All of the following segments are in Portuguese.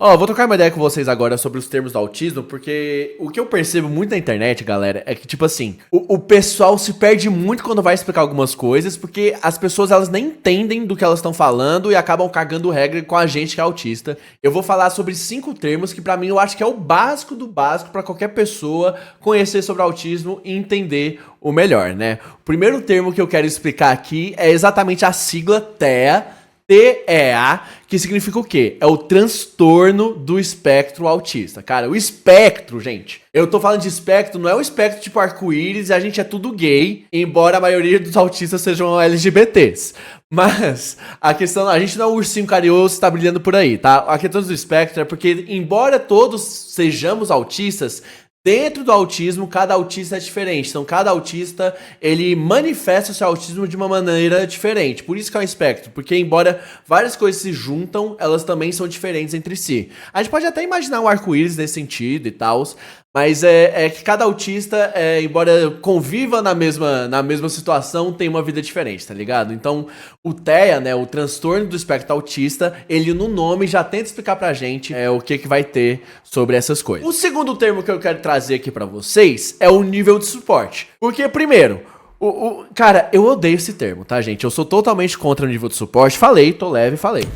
Ó, vou trocar uma ideia com vocês agora sobre os termos do autismo, porque o que eu percebo muito na internet, galera, é que, tipo assim, o pessoal se perde muito quando vai explicar algumas coisas, porque as pessoas, elas nem entendem do que elas estão falando e acabam cagando regra com a gente que é autista. Eu vou falar sobre 5 termos que, pra mim, eu acho que é o básico do básico pra qualquer pessoa conhecer sobre autismo e entender o melhor, né? O primeiro termo que eu quero explicar aqui é exatamente a sigla TEA, TEA, que significa o quê? É o transtorno do espectro autista. Cara, o espectro, gente, eu tô falando de espectro, não é o espectro tipo arco-íris e a gente é tudo gay, embora a maioria dos autistas sejam LGBTs. Mas a questão, a gente não é um ursinho carinhoso que tá brilhando por aí, tá? A questão do espectro é porque, embora todos sejamos autistas, dentro do autismo, cada autista é diferente. Então, cada autista, ele manifesta o seu autismo de uma maneira diferente. Por isso que é um espectro. Porque, embora várias coisas se juntam, elas também são diferentes entre si. A gente pode até imaginar um arco-íris nesse sentido e tal. Mas é que cada autista, embora conviva na mesma situação, tem uma vida diferente, tá ligado? Então, o TEA, né, o transtorno do espectro autista, ele no nome já tenta explicar pra gente o que vai ter sobre essas coisas. O segundo termo que eu quero trazer aqui pra vocês é o nível de suporte. Porque, primeiro, cara, eu odeio esse termo, tá, gente? Eu sou totalmente contra o nível de suporte. Falei, tô leve, falei.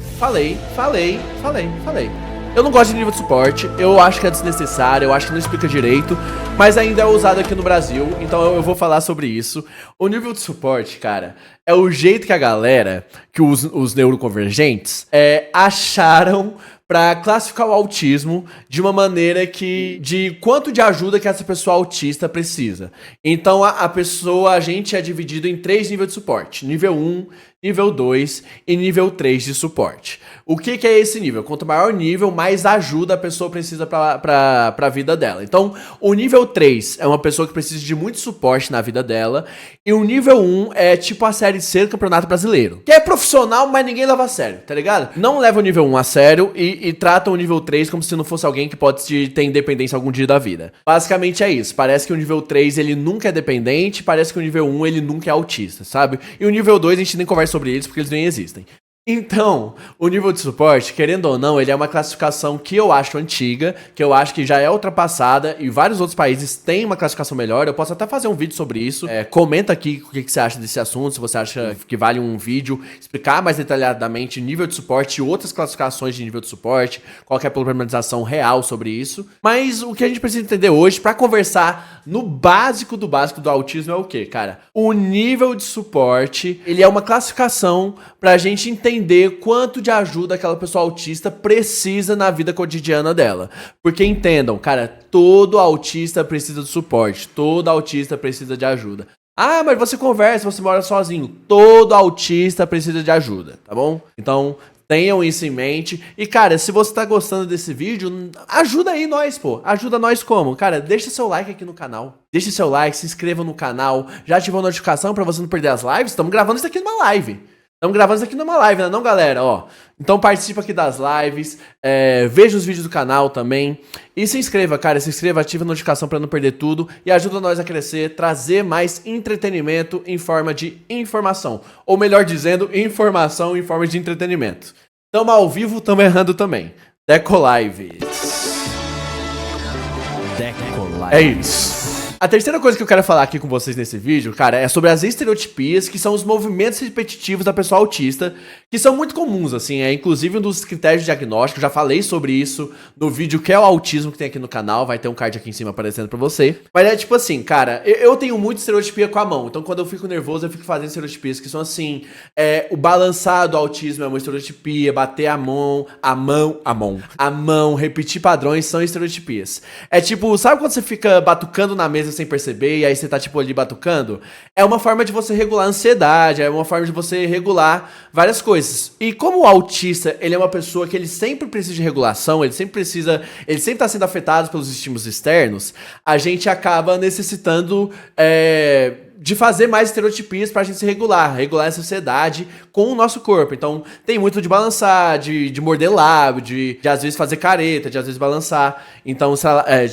Eu não gosto de nível de suporte, eu acho que é desnecessário, eu acho que não explica direito, mas ainda é usado aqui no Brasil, então eu vou falar sobre isso. O nível de suporte, cara, é o jeito que a galera, que os neuroconvergentes, acharam pra classificar o autismo de uma maneira de quanto de ajuda que essa pessoa autista precisa. Então a gente é dividido em 3 níveis de suporte: nível 1, nível 2 e nível 3 de suporte. O que é esse nível? Quanto maior o nível, mais ajuda a pessoa precisa pra vida dela. Então, o nível 3 é uma pessoa que precisa de muito suporte na vida dela, e o nível 1 é tipo a Série C do Campeonato Brasileiro, que é profissional, mas ninguém leva a sério, tá ligado? Não leva o nível 1 a sério e trata o nível 3 como se não fosse alguém que pode ter independência algum dia da vida. Basicamente é isso. Parece que o nível 3 ele nunca é dependente, parece que o nível 1 ele nunca é autista, sabe? E o nível 2 a gente nem conversa sobre eles porque eles nem existem. Então, o nível de suporte, querendo ou não, ele é uma classificação que eu acho antiga, que eu acho que já é ultrapassada, e vários outros países têm uma classificação melhor. Eu posso até fazer um vídeo sobre isso. Comenta aqui o que você acha desse assunto, se você acha que vale um vídeo explicar mais detalhadamente nível de suporte e outras classificações de nível de suporte, qual que é a problematização real sobre isso. Mas o que a gente precisa entender hoje, pra conversar no básico do autismo, é o quê, cara? O nível de suporte, ele é uma classificação pra gente entender quanto de ajuda aquela pessoa autista precisa na vida cotidiana dela. Porque entendam, cara, todo autista precisa de suporte, todo autista precisa de ajuda. Ah, mas você conversa, você mora sozinho. Todo autista precisa de ajuda, tá bom? Então, tenham isso em mente. E, cara, se você tá gostando desse vídeo, ajuda aí nós, pô. Ajuda nós como? Cara, deixa seu like aqui no canal. Deixa seu like, se inscreva no canal. Já ativou a notificação pra você não perder as lives? Estamos gravando isso aqui numa live. Estamos gravando isso aqui numa live, né, não, galera? Ó, então participa aqui das lives, veja os vídeos do canal também. E se inscreva, cara, se inscreva, ativa a notificação para não perder tudo. E ajuda nós a crescer, trazer mais entretenimento em forma de informação. Ou melhor dizendo, informação em forma de entretenimento. Tamo ao vivo, tamo errando também. Deco Lives. É isso. A terceira coisa que eu quero falar aqui com vocês nesse vídeo, cara, é sobre as estereotipias, que são os movimentos repetitivos da pessoa autista, que são muito comuns, assim, inclusive um dos critérios de diagnóstico. Já falei sobre isso no vídeo que é o autismo que tem aqui no canal, vai ter um card aqui em cima aparecendo pra você. Mas é tipo assim, cara, eu tenho muita estereotipia com a mão, então quando eu fico nervoso eu fico fazendo estereotipias que são assim, o balançar do autismo é uma estereotipia, bater a mão, repetir padrões são estereotipias. É tipo, sabe quando você fica batucando na mesa sem perceber, e aí você tá tipo ali batucando? É uma forma de você regular a ansiedade, é uma forma de você regular várias coisas. E como o autista, ele é uma pessoa que ele sempre precisa de regulação, ele sempre tá sendo afetado pelos estímulos externos, a gente acaba necessitando de fazer mais estereotipias pra gente se regular essa ansiedade com o nosso corpo. Então, tem muito de balançar, de morder lábio, de às vezes fazer careta, de às vezes balançar, então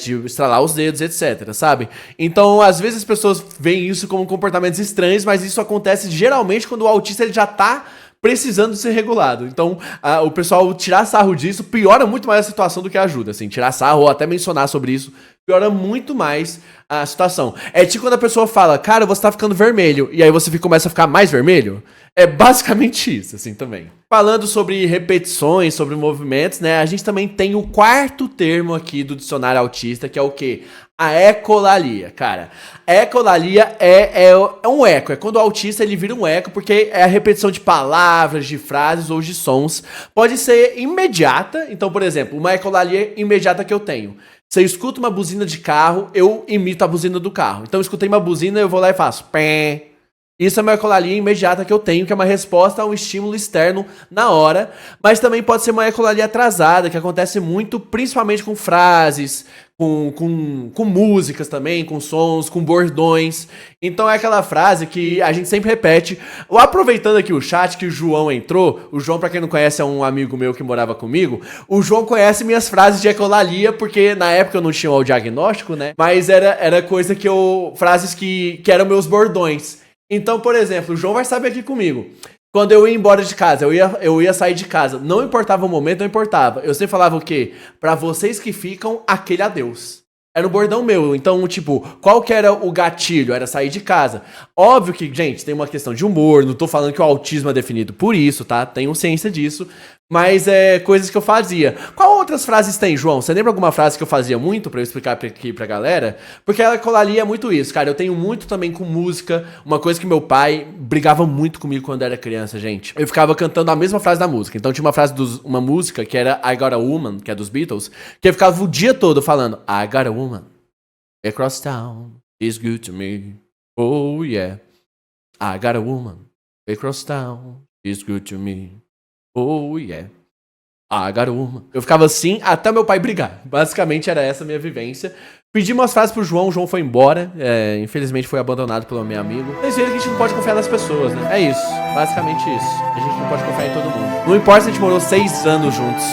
de estralar os dedos, etc, sabe? Então, às vezes as pessoas veem isso como comportamentos estranhos, mas isso acontece geralmente quando o autista ele já tá precisando ser regulado. Então, o pessoal tirar sarro disso piora muito mais a situação do que ajuda, assim. Tirar sarro ou até mencionar sobre isso piora muito mais a situação. É tipo quando a pessoa fala, cara, você tá ficando vermelho, e aí você começa a ficar mais vermelho. É basicamente isso, assim, também. Falando sobre repetições, sobre movimentos, né, a gente também tem o quarto termo aqui do dicionário autista, que é o quê? A ecolalia, cara. A ecolalia é um eco, é quando o autista ele vira um eco, porque é a repetição de palavras, de frases ou de sons. Pode ser imediata, então, por exemplo, uma ecolalia imediata que eu tenho. Se eu escuto uma buzina de carro, eu imito a buzina do carro. Então eu escutei uma buzina, eu vou lá e faço pé. Isso é uma ecolalia imediata que eu tenho, que é uma resposta a um estímulo externo na hora. Mas também pode ser uma ecolalia atrasada, que acontece muito, principalmente com frases, com músicas também, com sons, com bordões. Então é aquela frase que a gente sempre repete. Aproveitando aqui o chat, que o João entrou. O João, pra quem não conhece, é um amigo meu que morava comigo. O João conhece minhas frases de ecolalia, porque na época eu não tinha o diagnóstico, né? Mas era coisa que eu... frases que eram meus bordões. Então, por exemplo, o João vai saber aqui comigo. Quando eu ia embora de casa, eu ia sair de casa. Não importava o momento, não importava. Eu sempre falava o quê? Pra vocês que ficam, aquele adeus. Era um bordão meu. Então, tipo, qual que era o gatilho? Era sair de casa. Óbvio que, gente, tem uma questão de humor. Não tô falando que o autismo é definido por isso, tá? Tenho ciência disso. Mas é coisas que eu fazia. Qual outras frases tem, João? Você lembra alguma frase que eu fazia muito pra eu explicar aqui pra galera? Porque a ecolalia é muito isso, cara. Eu tenho muito também com música. Uma coisa que meu pai brigava muito comigo quando eu era criança, gente. Eu ficava cantando a mesma frase da música. Então tinha uma frase uma música que era I Got a Woman, que é dos Beatles, que eu ficava o dia todo falando I got a woman across town, is good to me. Oh yeah. I got a woman across town, is good to me. Oh, yeah. Garuma. Eu ficava assim até meu pai brigar. Basicamente era essa a minha vivência. Pedi umas frases pro João, o João foi embora. Infelizmente foi abandonado pelo meu amigo. Mas viram que a gente não pode confiar nas pessoas, né? É isso. Basicamente isso. A gente não pode confiar em todo mundo. Não importa se a gente morou 6 anos juntos.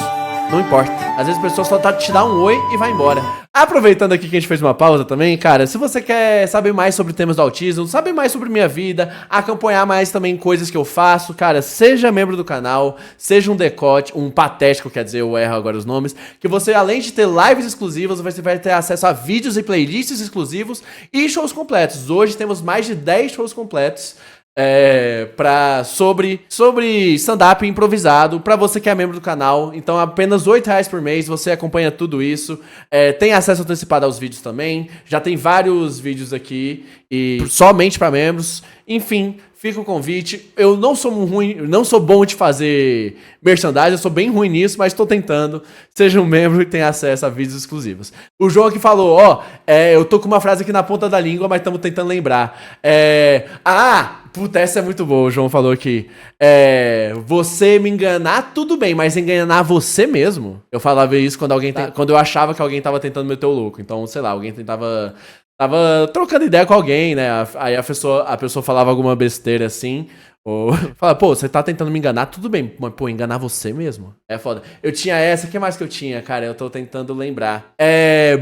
Não importa. Às vezes a pessoa só tá te dar um oi e vai embora. Aproveitando aqui que a gente fez uma pausa também, cara, se você quer saber mais sobre temas do autismo, saber mais sobre minha vida, acompanhar mais também coisas que eu faço, cara, seja membro do canal, seja um decote, um patético, quer dizer, eu erro agora os nomes, que você, além de ter lives exclusivas, você vai ter acesso a vídeos e playlists exclusivos e shows completos. Hoje temos mais de 10 shows completos. Sobre stand-up improvisado, pra você que é membro do canal. Então apenas R$8 por mês, você acompanha tudo isso, tem acesso antecipado aos vídeos também, já tem vários vídeos aqui, e somente pra membros. Enfim, fica o convite. Eu não sou bom de fazer merchandising, eu sou bem ruim nisso, mas tô tentando. Seja um membro e tenha acesso a vídeos exclusivos. O João aqui falou, eu tô com uma frase aqui na ponta da língua, mas estamos tentando lembrar. Puta, essa é muito boa, o João falou aqui. Você me enganar, tudo bem, mas enganar você mesmo? Eu falava isso quando eu achava que alguém tava tentando meter o louco. Então, sei lá, alguém tava trocando ideia com alguém, né? Aí a pessoa falava alguma besteira assim. Ou fala, pô, você tá tentando me enganar, tudo bem, mas pô, enganar você mesmo? É foda. Eu tinha essa, o que mais que eu tinha, cara? Eu tô tentando lembrar.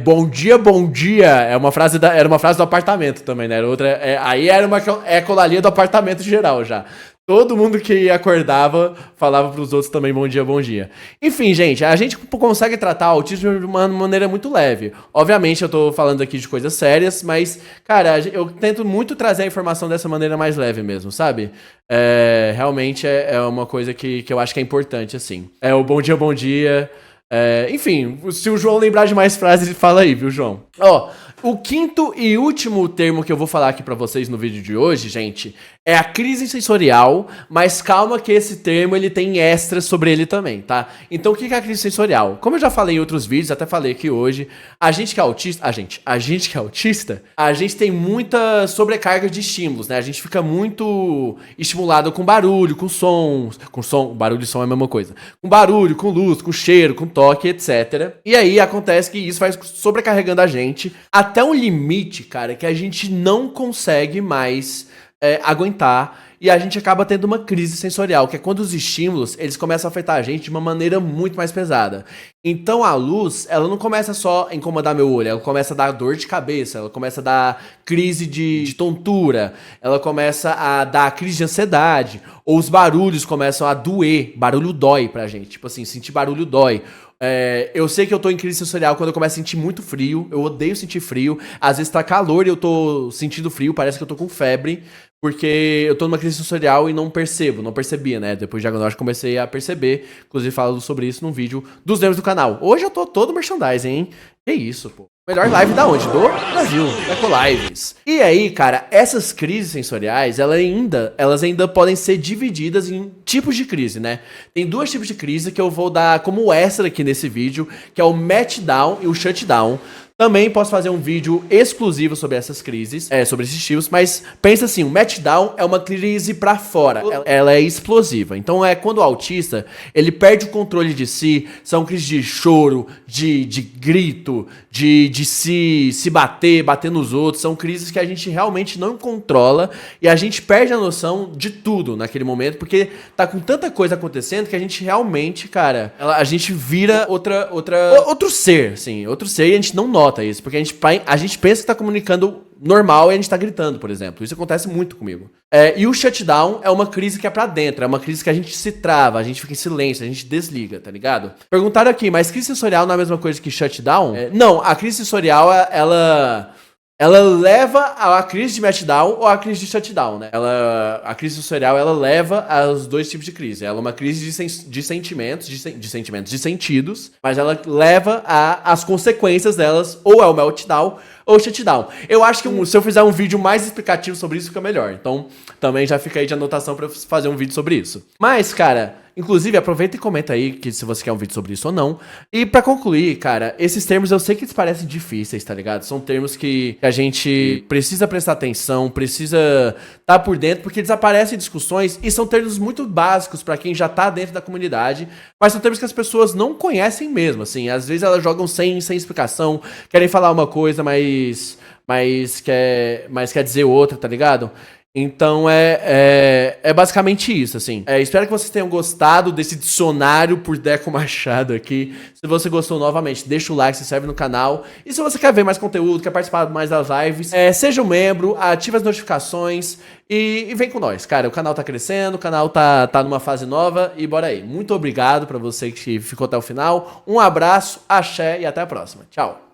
Bom dia, bom dia. Era uma frase do apartamento também, né? Outra, aí era uma ecolalia do apartamento geral já. Todo mundo que acordava falava pros outros também bom dia, bom dia. Enfim, gente, a gente consegue tratar o autismo de uma maneira muito leve. Obviamente eu tô falando aqui de coisas sérias, mas, cara, eu tento muito trazer a informação dessa maneira mais leve mesmo, sabe? Realmente é uma coisa que eu acho que é importante, assim. O bom dia, bom dia. Enfim, se o João lembrar de mais frases, fala aí, viu, João? O quinto e último termo que eu vou falar aqui pra vocês no vídeo de hoje, gente, é a crise sensorial, mas calma que esse termo ele tem extras sobre ele também, tá? Então o que é a crise sensorial? Como eu já falei em outros vídeos, até falei aqui hoje, a gente que é autista, a gente tem muita sobrecarga de estímulos, né? A gente fica muito estimulado com barulho, com barulho e som é a mesma coisa. Com barulho, com luz, com cheiro, com toque, etc. E aí acontece que isso vai sobrecarregando a gente até um limite, cara, que a gente não consegue mais aguentar. e a gente acaba tendo uma crise sensorial, que é quando os estímulos, eles começam a afetar a gente de uma maneira muito mais pesada. Então a luz, ela não começa só a incomodar meu olho, ela começa a dar dor de cabeça, ela começa a dar crise de tontura, ela começa a dar crise de ansiedade, ou os barulhos começam a doer, barulho dói pra gente, tipo assim, sentir barulho dói. Eu sei que eu tô em crise sensorial quando eu começo a sentir muito frio, eu odeio sentir frio, às vezes tá calor e eu tô sentindo frio, parece que eu tô com febre, porque eu tô numa crise sensorial e não percebia, né? Depois de diagnóstico comecei a perceber, inclusive falo sobre isso num vídeo dos membros do canal. Hoje eu tô todo merchandising, hein? Que isso, pô. Melhor live da onde? Do Brasil, Ecolives. E aí, cara, essas crises sensoriais, elas ainda podem ser divididas em tipos de crise, né? Tem dois tipos de crise que eu vou dar como extra aqui nesse vídeo, que é o meltdown e o shutdown. Também posso fazer um vídeo exclusivo sobre essas crises, sobre esses tipos, mas pensa assim, o meltdown é uma crise pra fora, ela é explosiva. Então é quando o autista, ele perde o controle de si, são crises de choro, de grito, de se bater nos outros, são crises que a gente realmente não controla e a gente perde a noção de tudo naquele momento, porque tá com tanta coisa acontecendo que a gente realmente, cara, a gente vira outro ser, assim, outro ser e a gente não nota isso, porque a gente pensa que tá comunicando normal e a gente tá gritando, por exemplo. Isso acontece muito comigo. E o shutdown é uma crise que é pra dentro, é uma crise que a gente se trava, a gente fica em silêncio, a gente desliga, tá ligado? Perguntaram aqui, mas crise sensorial não é a mesma coisa que shutdown? Não, a crise sensorial, ela leva a crise de meltdown ou a crise de shutdown, né? A crise sensorial, ela leva aos dois tipos de crise. Ela é uma crise de sentimentos, de sentidos, mas ela leva às consequências delas, ou é o meltdown ou shutdown. Eu acho que se eu fizer um vídeo mais explicativo sobre isso, fica melhor. Então, também já fica aí de anotação pra eu fazer um vídeo sobre isso. Mas, cara, inclusive, aproveita e comenta aí que se você quer um vídeo sobre isso ou não. E pra concluir, cara, esses termos eu sei que eles parecem difíceis, tá ligado? São termos que a gente precisa prestar atenção, precisa estar por dentro, porque eles aparecem em discussões e são termos muito básicos pra quem já tá dentro da comunidade, mas são termos que as pessoas não conhecem mesmo, assim. Às vezes elas jogam sem explicação, querem falar uma coisa, mas quer dizer outra, tá ligado? Então é basicamente isso, assim. Espero que vocês tenham gostado desse dicionário por Deco Machado aqui. Se você gostou, novamente, deixa o like, se inscreve no canal. E se você quer ver mais conteúdo, quer participar mais das lives, seja um membro, ative as notificações e vem com nós. Cara, o canal tá crescendo, o canal tá numa fase nova e bora aí. Muito obrigado pra você que ficou até o final. Um abraço, axé e até a próxima. Tchau.